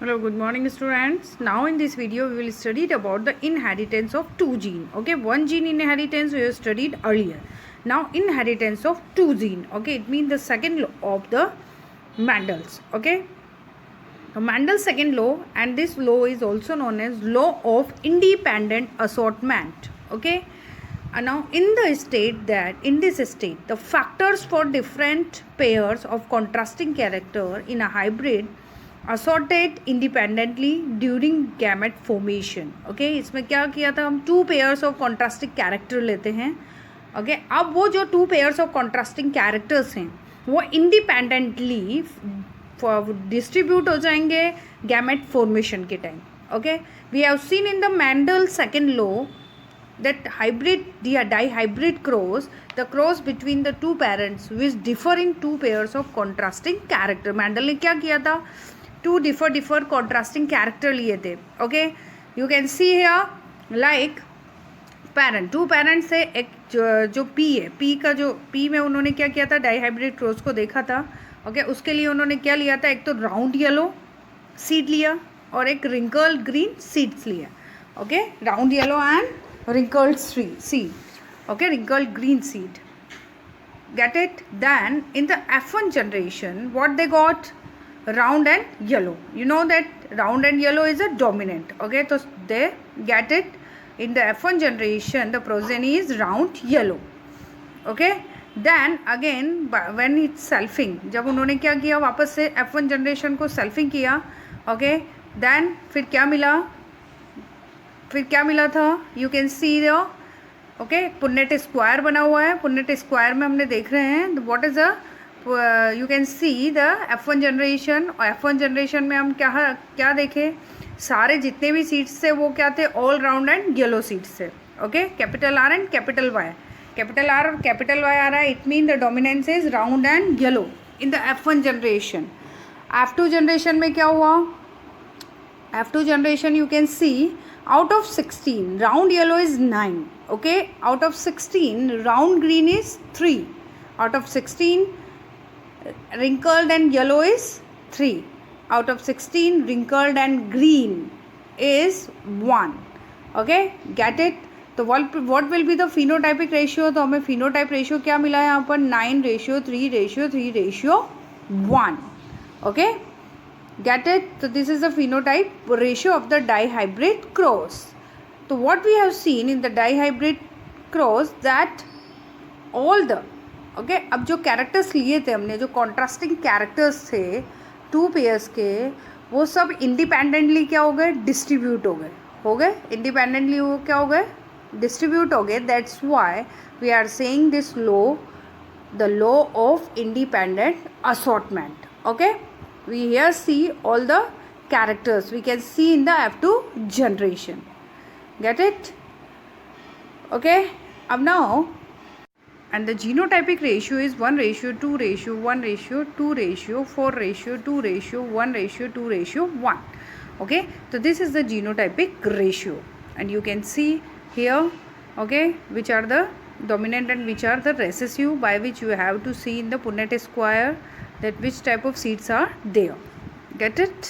Hello, good morning students. Now in this video we will study about the inheritance of two gene. Okay, one gene inheritance we have studied earlier. Now inheritance of two gene. Okay, it means the second law of the Mendel's. Okay, the Mendel's second law, and this law is also known as law of independent assortment. Okay, and now in this state, the factors for different pairs of contrasting character in a hybrid assorted independently during gamete formation. Okay, इसमें क्या किया था, हम two pairs of contrasting character लेते हैं. Okay, अब वो जो two pairs of contrasting characters हैं वो इंडिपेंडेंटली डिस्ट्रीब्यूट हो जाएंगे गैमेट फॉर्मेशन के time. Okay, we have seen in the Mendel second law that hybrid dihybrid cross, the cross between the two parents which differ in two pairs of contrasting character. Mendel ने क्या किया था, to differ contrasting character लिए थे. Okay, you can see here like parent, two parent से एक जो P है, पी का जो पी में उन्होंने क्या किया था, डाईहाइब्रिड क्रॉस को देखा था. ओके, उसके लिए उन्होंने क्या लिया था, एक तो राउंड येलो सीड लिया और एक रिंकल्ड ग्रीन सीड्स लिया. Okay, round yellow and wrinkled seed. Okay, wrinkled green seed. Get it? Then in the F1 generation, what they got? Round and yellow. You know that round and yellow is a dominant. Okay, so they get it. In the F1 generation, the progeny is round yellow. Okay, then again when it's selfing, जब उन्होंने क्या किया, वापस से F1 generation को selfing किया. Okay, then फिर क्या मिला था, you can see the okay पुन्नेट square बना हुआ है. पुन्नेट स्क्वायर में हमने देख रहे हैं what is the, you can see the F1 generation. और F1 जनरेशन में हम क्या देखे, सारे जितने भी सीड्स थे वो क्या थे, all round and yellow seeds थे. Okay, capital R and capital Y, capital R और कैपिटल वाई आ रहा है, it mean the dominance is round and yellow in the F1 generation. F2 generation में क्या हुआ, F2 generation you can see out of 16 round yellow is 9. Okay, out of 16 round green is 3, out of 16 wrinkled and yellow is 3, out of 16 wrinkled and green is 1. Okay, get it? तो what will be the phenotypic ratio, तो हमें phenotype ratio क्या मिला है यहाँ पर, 9:3:3:1. Okay, get it? So this is the phenotype ratio of the dihybrid cross. So what we have seen in the dihybrid cross that all the okay, अब जो characters लिए थे हमने, जो कॉन्ट्रास्टिंग कैरेक्टर्स थे टू पेयर्स के, वो सब इंडिपेंडेंटली क्या हो गए, डिस्ट्रीब्यूट हो गए इंडिपेंडेंटली, वो क्या हो गए, डिस्ट्रीब्यूट हो गए. That's why we are saying this law the law of independent assortment. Okay, we here see all the characters we can see in the F2 generation. Get it? Okay, अब now, and the genotypic ratio is 1:2:1:2:4:2:1:1. Okay, so this is the genotypic ratio, and you can see here, okay, which are the dominant and which are the recessive, by which you have to see in the Punnett square that which type of seeds are there. Get it?